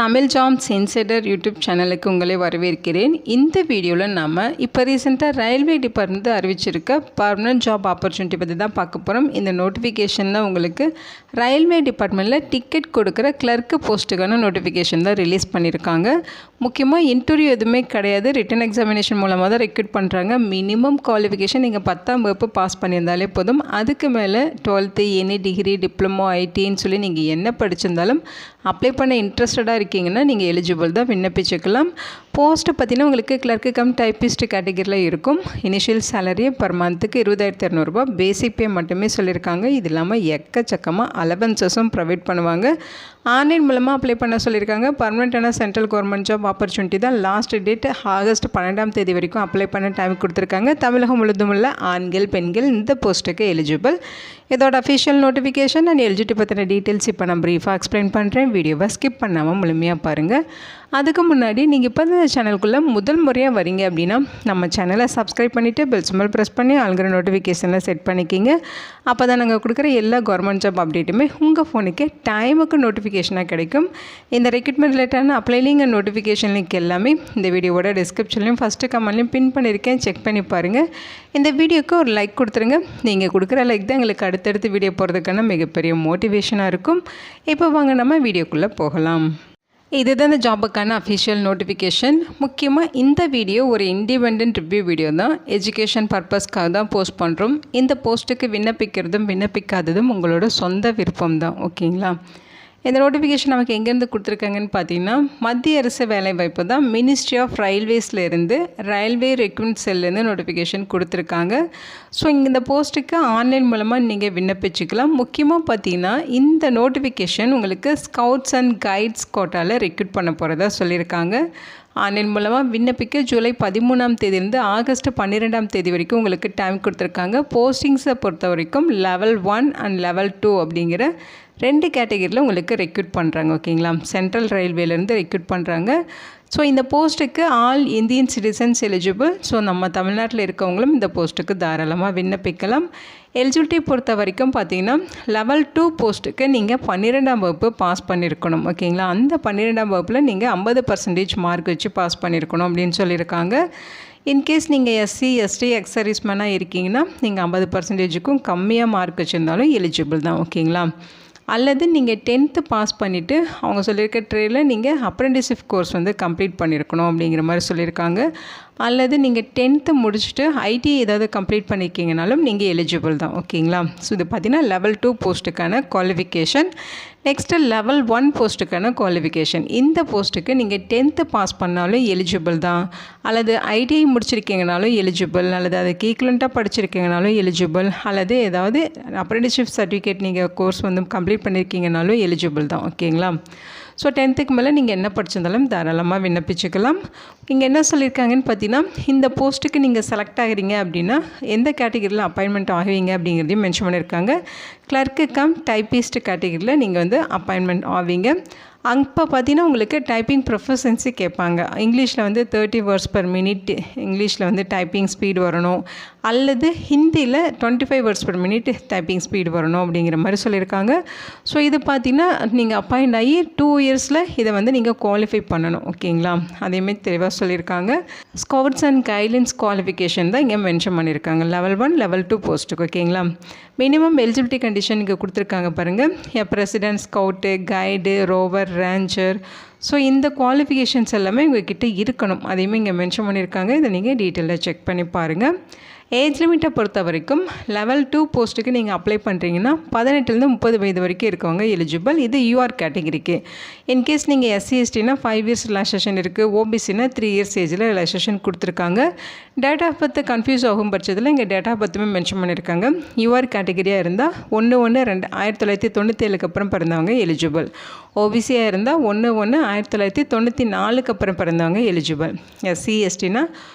Tamil jobs insider YouTube சேனலுக்கு உங்களை வரவேற்கிறேன். இந்த வீடியோவில் நம்ம இப்போ ரீசெண்டாக ரயில்வே டிபார்ட்மெண்ட் அறிவிச்சிருக்க பர்மனன்ட் ஜாப் ஆப்பர்ச்சுனிட்டி பற்றி தான் பார்க்க போகிறோம். இந்த நோட்டிஃபிகேஷன் தான் உங்களுக்கு ரயில்வே டிபார்ட்மெண்ட்டில் டிக்கெட் கொடுக்குற கிளர்க்கு போஸ்ட்டுக்கான நோட்டிஃபிகேஷன் தான் ரிலீஸ் பண்ணியிருக்காங்க. முக்கியமாக இன்டர்வியூ எதுவுமே கிடையாது, ரிட்டன் எக்ஸாமினேஷன் மூலமாக தான் ரெக்ரூட் பண்ணுறாங்க. மினிமம் குவாலிஃபிகேஷன் நீங்கள் 10ஆம் வகுப்பு பாஸ் பண்ணியிருந்தாலே போதும். அதுக்கு மேலே 12th எனி டிகிரி டிப்ளமோ ஐடின்னு சொல்லி நீங்கள் என்ன படிச்சிருந்தாலும் அப்ளை பண்ண இன்ட்ரெஸ்டடாக இருக்கீங்கன்னா நீங்கள் எலிஜிபிள் தான், விண்ணப்பிச்சுக்கலாம். போஸ்ட்டை பார்த்தீங்கன்னா உங்களுக்கு கிளர்க்கு கம் டைப்பிஸ்ட் கேட்டகரியில் இருக்கும். இனிஷியல் சேலரி பர் மந்த்துக்கு 20,200 ரூபா, பேசிக் பே மட்டுமே சொல்லியிருக்காங்க. இது இல்லாமல் எக்கச்சக்கமாக அலவன்சஸும் ப்ரொவைட் பண்ணுவாங்க. ஆன்லைன் மூலமாக அப்ளை பண்ண சொல்லியிருக்காங்க. பர்மனெண்ட்டான சென்ட்ரல் கவர்மெண்ட் ஜாப் ஆப்பர்ச்சுனிட்டி தான். லாஸ்ட் டேட் ஆகஸ்ட் 12ஆம் தேதி வரைக்கும் அப்ளை பண்ண டைம் கொடுத்துருக்காங்க. தமிழகம் முழுதும் உள்ள ஆண்கள் பெண்கள் இந்த போஸ்ட்டுக்கு எலிஜிபிள். இதோட அஃபிஷியல் நோட்டிஃபிகேஷன் அண்ட் எலிஜிபிலிட்டி பற்றின டீட்டெயில்ஸ் இப்போ நான் ப்ரீஃபாக எக்ஸ்பிளைன் பண்ணுறேன். வீடியோவை ஸ்கிப் பண்ணாமல் முழுமையாக பாருங்கள். அதுக்கு முன்னாடி நீங்கள் இப்போ இந்த சேனலுக்குள்ளே முதல் முறையாக வரீங்க அப்படின்னா நம்ம சேனலை சப்ஸ்கிரைப் பண்ணிவிட்டு பெல் சிம்பல் ப்ரெஸ் பண்ணி ஆளுங்கிற நோட்டிஃபிகேஷனில் செட் பண்ணிக்கிங்க. அப்போ தான் நாங்கள் கொடுக்குற எல்லா கவர்மெண்ட் ஜாப் அப்டேட்டுமே உங்கள் ஃபோனுக்கு டைமுக்கு நோட்டிஃபிகேஷனாக கிடைக்கும். இந்த ரெக்ரூட்மெண்ட் ரிலேட்டான apply link and notification link எல்லாமே இந்த வீடியோவோட டிஸ்கிரிப்ஷன்லையும் ஃபஸ்ட்டு கமெண்ட்லையும் பின் பண்ணியிருக்கேன், செக் பண்ணி பாருங்கள். இந்த வீடியோக்கு ஒரு லைக் கொடுத்துருங்க. நீங்கள் கொடுக்குற லைக் தான் எங்களுக்கு அடுத்தடுத்து வீடியோ போகிறதுக்கான மிகப்பெரிய மோட்டிவேஷனாக இருக்கும். இப்போ வாங்க நம்ம வீடியோக்குள்ளே போகலாம். இதுதான் இந்த ஜாபுக்கான அஃபிஷியல் நோட்டிஃபிகேஷன். முக்கியமாக இந்த வீடியோ ஒரு இண்டிபெண்ட் ரிவ்யூ வீடியோ தான், எஜுகேஷன் பர்பஸ்க்காக தான் போஸ்ட் பண்ணுறோம். இந்த போஸ்ட்டுக்கு விண்ணப்பிக்கிறதும் விண்ணப்பிக்காததும் உங்களோட சொந்த விருப்பம் தான், ஓகேங்களா? இந்த நோட்டிஃபிகேஷன் நமக்கு எங்கேருந்து கொடுத்துருக்காங்கன்னு பார்த்தீங்கன்னா மத்திய அரசு வேலைவாய்ப்பு தான், மினிஸ்ட்ரி ஆஃப் ரயில்வேஸ்லேருந்து ரயில்வே ரெக்ரூட்மெண்ட் செல்லேருந்து நோட்டிஃபிகேஷன் கொடுத்துருக்காங்க. ஸோ இந்த போஸ்ட்டுக்கு ஆன்லைன் மூலமாக நீங்கள் விண்ணப்பிச்சுக்கலாம். முக்கியமாக பார்த்தீங்கன்னா இந்த நோட்டிஃபிகேஷன் உங்களுக்கு ஸ்கவுட்ஸ் அண்ட் கைட்ஸ் கோட்டாவில் ரெக்ரூட் பண்ண போகிறதா சொல்லியிருக்காங்க. ஆன்லைன் மூலமாக விண்ணப்பிக்க ஜூலை 13ஆம் தேதியிலேருந்து ஆகஸ்ட் 12ஆம் தேதி வரைக்கும் உங்களுக்கு டைம் கொடுத்துருக்காங்க. போஸ்டிங்ஸை பொறுத்த வரைக்கும் லெவல் 1 அண்ட் லெவல் 2 அப்படிங்கிற 2 கேட்டகரியில் உங்களுக்கு ரெக்ரூட் பண்ணுறாங்க, ஓகேங்களா? சென்ட்ரல் ரயில்வேலேருந்து ரெக்ரூட் பண்ணுறாங்க. ஸோ இந்த போஸ்ட்டுக்கு all Indian citizens eligible. So நம்ம தமிழ்நாட்டில் இருக்கவங்களும் இந்த போஸ்ட்டுக்கு தாராளமாக விண்ணப்பிக்கலாம். எலிஜிபிலிட்டி பொறுத்த வரைக்கும் பார்த்தீங்கன்னா லெவல் 2 போஸ்ட்டுக்கு நீங்கள் 12ஆம் வகுப்பு பாஸ் பண்ணியிருக்கணும், ஓகேங்களா? அந்த 12ஆம் வகுப்பில் நீங்கள் 50% மார்க் வச்சு பாஸ் பண்ணியிருக்கணும் அப்படின்னு சொல்லியிருக்காங்க. இன்கேஸ் நீங்கள் எஸ்சி எஸ்டி எக்ஸ் சர்வீஸ்மேனாக இருக்கீங்கன்னா நீங்கள் 50%க்கும் கம்மியாக மார்க் வச்சுருந்தாலும் எலிஜிபிள் தான், ஓகேங்களா? அல்லது நீங்கள் 10th பாஸ் பண்ணிவிட்டு அவங்க சொல்லியிருக்க ட்ரேடில் நீங்கள் அப்ரெண்டிஸ்ஷிப் கோர்ஸ் வந்து கம்ப்ளீட் பண்ணியிருக்கணும் அப்படிங்கிற மாதிரி சொல்லியிருக்காங்க. அல்லது நீங்கள் 10th முடிச்சுட்டு ஐடி ஏதாவது கம்ப்ளீட் பண்ணியிருக்கீங்கனாலும் நீங்கள் எலிஜிபிள் தான், ஓகேங்களா? ஸோ இது பார்த்திங்கன்னா லெவல் 2 போஸ்ட்டுக்கான குவாலிஃபிகேஷன். நெக்ஸ்ட்டு லெவல் 1 போஸ்ட்டுக்கான குவாலிஃபிகேஷன். இந்த போஸ்ட்டுக்கு நீங்கள் 10th பாஸ் பண்ணாலும் எலிஜிபிள் தான், அல்லது ஐடிஐ முடிச்சிருக்கீங்கனாலும் எலிஜிபிள், அல்லது அதுக்கு ஈக்குவலண்ட்டாக படிச்சிருக்கீங்கனாலும் எலிஜிபிள், அல்லது ஏதாவது அப்ரெண்டிஸ்ஷிப் சர்டிஃபிகேட் நீங்கள் கோர்ஸ் வந்து கம்ப்ளீட் பண்ணியிருக்கீங்கனாலும் எலிஜிபிள் தான், ஓகேங்களா? ஸோ 10th மேலே நீங்கள் என்ன படிச்சிருந்தாலும் தாராளமாக விண்ணப்பிச்சுக்கலாம். இங்கே என்ன சொல்லியிருக்காங்கன்னு பார்த்தீங்கன்னா இந்த போஸ்ட்டுக்கு நீங்கள் செலக்ட் ஆகிறீங்க அப்படின்னா எந்த கேட்டகரியில் அப்பாயின்மெண்ட் ஆகுவீங்க அப்படிங்கிறதையும் மென்ஷன் பண்ணியிருக்காங்க. கிளர்க்கு கம் டைப்பிஸ்ட் கேட்டகரியில் நீங்கள் வந்து அப்பாயின்மெண்ட் ஆவீங்க. அப்போ பார்த்தீங்கன்னா உங்களுக்கு டைப்பிங் ப்ரொஃபஷன்ஸி கேட்பாங்க. இங்கிலீஷில் வந்து 30 words per minute இங்கிலீஷில் வந்து டைப்பிங் ஸ்பீடு வரணும், அல்லது ஹிந்தியில் 25 words per minute typing speed வரணும் அப்படிங்கிற மாதிரி சொல்லியிருக்காங்க. ஸோ இது பார்த்தீங்கன்னா நீங்கள் அப்பாயிண்ட் ஆகி 2 yearsல இதை வந்து நீங்கள் குவாலிஃபை பண்ணணும், ஓகேங்களா? அதேமாதிரி தெளிவாக சொல்லியிருக்காங்க. ஸ்கவுட்ஸ் அண்ட் கைட்லைன்ஸ் குவாலிஃபிகேஷன் தான் இங்கே மென்ஷன் பண்ணியிருக்காங்க லெவல் 1 லெவல் 2 போஸ்ட்டுக்கு, ஓகேங்களா? மினிமம் எலிஜிபிலிட்டி கண்டிஷன் இங்கே கொடுத்துருக்காங்க பாருங்கள். President, scout, guide, rover, ranger. So இந்த குவாலிஃபிகேஷன்ஸ் எல்லாமே உங்கள்கிட்ட இருக்கணும், அதையுமே இங்கே மென்ஷன் பண்ணியிருக்காங்க. இதை நீங்கள் டீட்டெயிலாக செக் பண்ணி பாருங்கள். ஏஜ் லிமிட்டை பொறுத்த வரைக்கும் லெவல் 2 போஸ்ட்டுக்கு நீங்கள் அப்ளை பண்ணுறீங்கன்னா 18லேருந்து 30 வயது வரைக்கும் இருக்கவங்க எலிஜிபிள். இது யூஆர் கேட்டகரிக்கு. இன்கேஸ் நீங்கள் எஸ்சி எஸ்டினா 5 years ரிலாக்ஸேஷன் இருக்குது, ஓபிசினா 3 years ஏஜில் ரிலாக்ஸேஷன் கொடுத்துருக்காங்க. டேட் ஆஃப் பர்த் கன்ஃபியூஸ் ஆகும் பட்சத்தில் இங்கே டேட் ஆஃப் பர்த்துமே மென்ஷன் பண்ணியிருக்காங்க. யூஆர் கேட்டகரியாக இருந்தால் 1/1/1997 அப்புறம் பிறந்தவங்க எலிஜிபிள். ஓபிசியாக இருந்தால் 1/1/1994 அப்புறம் பிறந்தவங்க எலிஜிபிள். எஸ்சி எஸ்டினா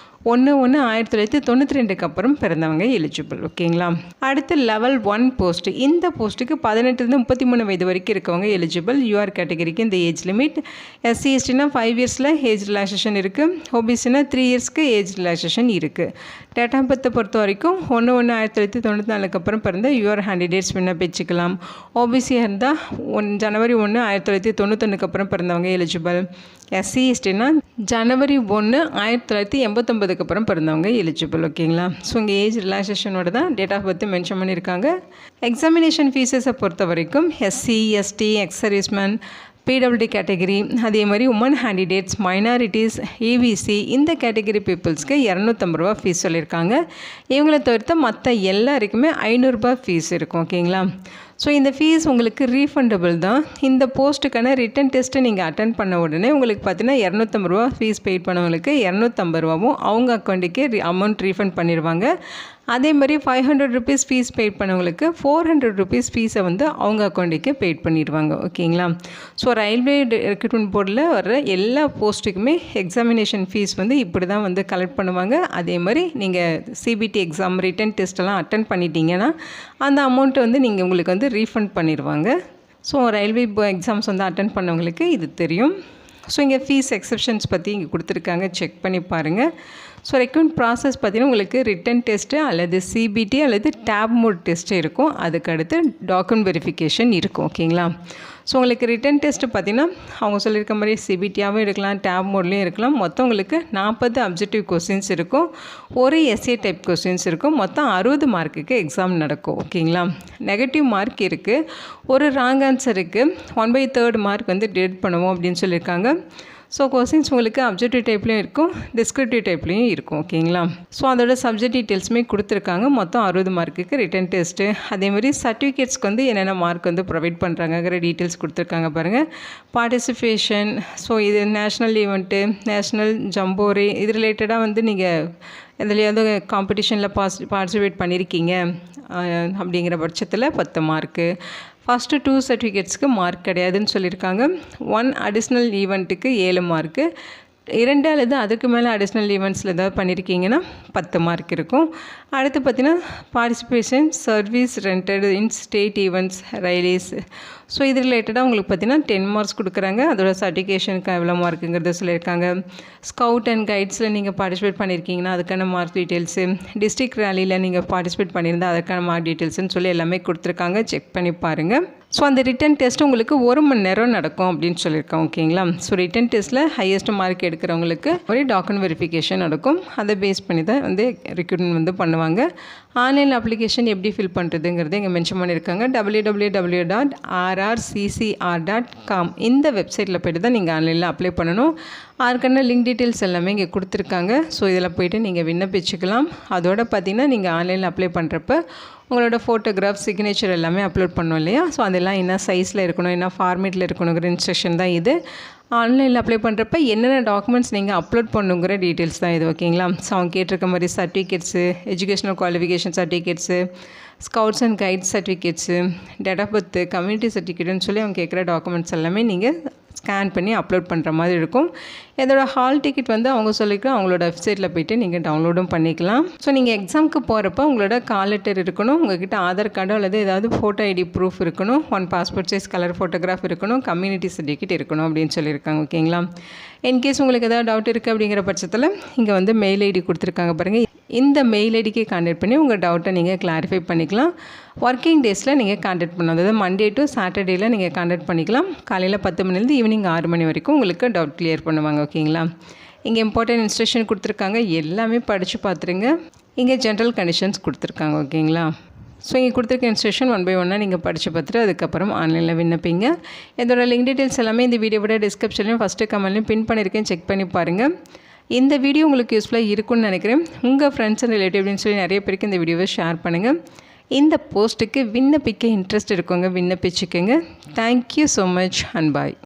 1/1/1992 அப்புறம் பிறந்தவங்க எலிஜிபிள். ஓகேங்களா. அடுத்து லெவல் 1 போஸ்ட். இந்த போஸ்ட்டுக்கு 18 33 வயது வரைக்கும் இருக்கவங்க எலிஜிபிள். யூஆர் கேட்டகரிக்கு இந்த ஏஜ் லிமிட். எஸ்சி எஸ்டினா 5 இயர்ஸில் ஏஜ் ரிலாக்ஸேஷன் இருக்குது. ஓபிசினா 3 இயர்ஸ்க்கு ஏஜ் ரிலாக்ஸேஷன் இருக்குது. டேட் ஆஃப் பர்த்தை பொறுத்த வரைக்கும் 1/1/1994 அப்புறம் பிறந்த யூஆர் கேண்டிடேட்ஸ் விண்ணப்பிச்சுக்கலாம். ஓபிசியாக இருந்தால் ஜனவரி 1 1991 அப்புறம் பிறந்தவங்க எலிஜிபிள். எஸ்சி எஸ்டினா ஜனவரி 1 1989 அப்புறம் பிறந்தவங்க எலிஜிபிள். ஓகேங்களா. ஸோ இங்கே ஏஜ் ரிலாக்ஸேஷனோட தான் டேட் ஆஃப் பர்த் மென்ஷன் பண்ணியிருக்காங்க. எக்ஸாமினேஷன் ஃபீஸஸை பொறுத்த வரைக்கும் SC ST ex serviceman PWD category அதே மாதிரி உமன் கேண்டிடேட்ஸ் மைனாரிட்டிஸ் ஏவிசி இந்த கேட்டகரி பீப்புள்ஸ்க்கு 250 ரூபா ஃபீஸ் சொல்லியிருக்காங்க. இவங்களை தவிர்த்து மற்ற எல்லாருக்குமே 500 ரூபா ஃபீஸ் இருக்கும். ஓகேங்களா. ஸோ இந்த ஃபீஸ் உங்களுக்கு ரீஃபண்டபிள் தான். இந்த போஸ்ட்டுக்கான ரிட்டன் டெஸ்ட்டு நீங்கள் அட்டன் பண்ண உடனே உங்களுக்கு பார்த்தீங்கன்னா 250 ரூபா ஃபீஸ் பெய்ட் பண்ணவங்களுக்கு 250 ரூபாவும் அவங்க அக்கௌண்ட்டுக்கே அமௌண்ட் ரீஃபண்ட் பண்ணிடுவாங்க. அதே மாதிரி 500 ருபீஸ் ஃபீஸ் பெய்ட் பண்ணவங்களுக்கு 400 ருபீஸ் ஃபீஸை வந்து அவங்க அக்கௌண்ட்டுக்கே பெய்ட் பண்ணிடுவாங்க. ஓகேங்களா. ஸோ ரயில்வே ரெக்ரூட்மெண்ட் போர்டில் வர்ற எல்லா போஸ்ட்டுக்குமே எக்ஸாமினேஷன் ஃபீஸ் வந்து இப்படி தான் வந்து கலெக்ட் பண்ணுவாங்க. அதே மாதிரி நீங்கள் சிபிடி எக்ஸாம் ரிட்டன் டெஸ்ட்டெல்லாம் அட்டன் பண்ணிட்டீங்கன்னா அந்த அமௌண்ட்டை வந்து நீங்கள் உங்களுக்கு வந்து ரீஃபண்ட் பண்ணிடுவாங்க. ஸோ ரயில்வே எக்ஸாம்ஸ் வந்து அட்டன் பண்ணவங்களுக்கு இது தெரியும். ஸோ இங்கே ஃபீஸ் எக்ஸப்ஷன்ஸ் பற்றி இங்கே கொடுத்துருக்காங்க, செக் பண்ணி பாருங்கள். ஸோ ரெக்ரூட்மெண்ட் ப்ராசஸ் பார்த்திங்கன்னா உங்களுக்கு ரிட்டன் டெஸ்ட்டு அல்லது சிபிடி அல்லது டேப் மோட் டெஸ்ட்டு இருக்கும். அதுக்கடுத்து டாக்குமெண்ட் வெரிஃபிகேஷன் இருக்கும். ஓகேங்களா. ஸோ உங்களுக்கு ரிட்டன் டெஸ்ட்டு பார்த்திங்கன்னா அவங்க சொல்லியிருக்க மாதிரி சிபிடியாகவும் இருக்கலாம், டேப் மோட்லேயும் இருக்கலாம். மொத்தம் உங்களுக்கு 40 அப்ஜெக்டிவ் கொஸ்டின்ஸ் இருக்கும், ஒரு எஸ்ஏ டைப் கொஸ்டின்ஸ் இருக்கும். மொத்தம் 60 மார்க்குக்கு எக்ஸாம் நடக்கும். ஓகேங்களா. நெகட்டிவ் மார்க் இருக்குது, ஒரு ராங் ஆன்சருக்கு 1/3 மார்க் வந்து டெட் பண்ணுவோம் அப்படின்னு சொல்லியிருக்காங்க. ஸோ கொஸ்டின்ஸ் உங்களுக்கு அப்ஜெக்டிவ் டைப்லேயும் இருக்கும், டிஸ்கிரிப்டிவ் டைப்லேயும் இருக்கும். ஓகேங்களா. ஸோ அதோட சப்ஜெக்ட் டீட்டெயில்ஸுமே கொடுத்துருக்காங்க. மொத்தம் 60 மார்க்குக்கு ரிட்டன் டெஸ்ட்டு. அதேமாதிரி சர்டிஃபிகேட்ஸ்க்கு வந்து என்னென்ன மார்க் வந்து ப்ரொவைட் பண்ணுறாங்கிற டீட்டெயில்ஸ் கொடுத்துருக்காங்க பாருங்கள். பார்ட்டிசிபேஷன், ஸோ இது நேஷ்னல் ஈவெண்ட்டு, நேஷ்னல் ஜம்போரே இது ரிலேட்டடாக வந்து நீங்கள் எதுலையாவது காம்படிஷனில் பார்ட்டிசிபேட் பண்ணியிருக்கீங்க அப்படிங்கிற பட்சத்தில் 10 மார்க்கு. ஃபஸ்ட்டு 2 சர்டிஃபிகேட்ஸ்க்கு மார்க் கிடையாதுன்னு சொல்லியிருக்காங்க. 1 அடிஷ்னல் ஈவெண்ட்டுக்கு 7 மார்க்கு. 2 அல்லது அதுக்கு மேலே அடிஷ்னல் ஈவெண்ட்ஸில் ஏதாவது பண்ணியிருக்கீங்கன்னா 10 மார்க் இருக்கும். அடுத்து பார்த்திங்கன்னா பார்ட்டிசிபேஷன் சர்வீஸ் ரெண்டட் இன் ஸ்டேட் ஈவெண்ட்ஸ் ரயில்வேஸ். ஸோ இது ரிலேட்டடாக உங்களுக்கு பார்த்திங்கன்னா 10 மார்க்ஸ் கொடுக்குறாங்க. அதோட சர்டிஃபிகேஷனுக்கு எவ்வளோ மார்க்குங்கிறத சொல்லியிருக்காங்க. ஸ்கவுட் அண்ட் கைட்ஸில் நீங்கள் பார்ட்டிசிபேட் பண்ணியிருக்கீங்கன்னா அதுக்கான மார்க் டீட்டெயில்ஸு, டிஸ்ட்ரிக்ட் ரேலியில் நீங்கள் பார்ட்டிசிபேட் பண்ணியிருந்தால் அதுக்கான மார்க் டீட்டெயில்ஸ்னு சொல்லி எல்லாமே கொடுத்துருக்காங்க. செக் பண்ணி பாருங்கள். ஸோ அந்த ரிட்டன் டெஸ்ட் உங்களுக்கு 1 மணி நேரம் நடக்கும் அப்படின்னு சொல்லியிருக்கோம். ஓகேங்களா. ஸோ ரிட்டன் டெஸ்ட்டில் ஹையஸ்ட் மார்க் எடுக்கிறவங்களுக்கு ஒரு டாக்குமெண்ட் வெரிஃபிகேஷன் நடக்கும். அதை பேஸ் பண்ணி தான் வந்து ரெக்ரூட்மெண்ட் வந்து பண்ணுவாங்க. ஆன்லைன் அப்ளிகேஷன் எப்படி ஃபில் பண்ணுறதுங்கிறது இங்கே மென்ஷன் பண்ணியிருக்காங்க. www.rrccr.com இந்த வெப்சைட்டில் போய்ட்டு தான் நீங்கள் ஆன்லைனில் அப்ளை பண்ணணும். அதுக்கான லிங்க் டீட்டெயில்ஸ் எல்லாமே இங்கே கொடுத்துருக்காங்க. ஸோ இதில் போய்ட்டு நீங்கள் விண்ணப்பிச்சுக்கலாம். அதோட பார்த்திங்கன்னா நீங்கள் ஆன்லைனில் அப்ளை பண்ணுறப்ப உங்களோட ஃபோட்டோகிராஃப் சிக்னேச்சர் எல்லாமே அப்லோட் பண்ணோம் இல்லையா. ஸோ அதெல்லாம் என்ன சைஸில் இருக்கணும், என்ன ஃபார்மேட்டில் இருக்கணுங்கிற இன்ஸ்ட்ரக்ஷன் தான் இது. ஆன்லைனில் அப்ளை பண்ணுறப்ப என்னென்ன டாக்குமெண்ட்ஸ் நீங்கள் அப்லோட் பண்ணுங்கிற டீட்டெயில்ஸ் தான் இது. ஓகேங்களா. ஸோ அவங்க கேட்டிருக்க மாதிரி certificates, educational qualification certificates, scouts and guides certificates, date of birth, community சர்டிஃபிகேட்னு சொல்லி அவங்க கேட்குற டாக்குமெண்ட்ஸ் எல்லாமே நீங்கள் ஸ்கேன் பண்ணி அப்லோட் பண்ணுற மாதிரி இருக்கும். இதோட ஹால் டிக்கெட் வந்து அவங்க சொல்லிக்கலாம், அவங்களோட வெப்சைட்டில் போய்ட்டு நீங்கள் டவுன்லோடும் பண்ணிக்கலாம். ஸோ நீங்கள் எக்ஸாமுக்கு போகிறப்ப உங்களோட கால் லெட்டர் இருக்கணும், உங்கள்கிட்ட ஆதார் கார்டோ அல்லது ஏதாவது ஃபோட்டோ ஐடி ப்ரூஃப் இருக்கணும், 1 பாஸ்போர்ட் சைஸ் கலர் ஃபோட்டோகிராஃப் இருக்கணும், கம்யூனிட்டி சர்டிஃபிகேட் இருக்கணும் அப்படின்னு சொல்லியிருக்காங்க. ஓகேங்களா. இன்கேஸ் உங்களுக்கு ஏதாவது டவுட் இருக்குது அப்படிங்கிற பட்சத்தில் இங்கே வந்து மெயில் ஐடி கொடுத்துருக்காங்க பாருங்கள். இந்த மெயில் ஐடிக்கு கான்டாக்ட் பண்ணி உங்கள் டவுட்டை நீங்கள் கிளாரிஃபை பண்ணிக்கலாம். ஒர்க்கிங் டேஸில் நீங்கள் கான்டாக்ட் பண்ணலாம். அதாவது மண்டே டு சாட்டர்டேயில் நீங்கள் கான்டாக்ட் பண்ணிக்கலாம். காலையில் 10 மணிலேருந்து ஈவினிங் 6 மணி வரைக்கும் உங்களுக்கு டவுட் கிளியர் பண்ணுவாங்க. ஓகேங்களா. இங்கே இம்பார்ட்டன்ட் இன்ஸ்ட்ரக்ஷன் கொடுத்துருக்காங்க, எல்லாமே படித்து பார்த்துருங்க. இங்கே ஜென்ரல் கண்டிஷன்ஸ் கொடுத்துருக்காங்க. ஓகேங்களா. ஸோ இங்கே கொடுத்துருக்க இன்ஸ்ட்ரக்ஷன் 1 by 1 நீங்கள் படித்து பார்த்துட்டு அதுக்கப்புறம் ஆன்லைனில் விண்ணப்பிங்க. இதோட லிங்க் டீட்டெயில்ஸ் எல்லாமே இந்த வீடியோவோட டிஸ்கிரிப்ஷன்லையும் ஃபஸ்ட்டு கமெண்ட்லையும் பின் பண்ணியிருக்கேன், செக் பண்ணி பாருங்கள். இந்த வீடியோ உங்களுக்கு யூஸ்ஃபுல்லாக இருக்கும்னு நினைக்கிறேன். உங்கள் ஃப்ரெண்ட்ஸ் அண்ட் ரிலேட்டிவ்னு சொல்லி நிறைய பேருக்கு இந்த வீடியோவை ஷேர் பண்ணுங்கள். இந்த போஸ்ட்டுக்கு விண்ணப்பிக்க இன்ட்ரெஸ்ட் இருக்கவங்க விண்ணப்பிச்சுக்கோங்க. Thank you so much and bye.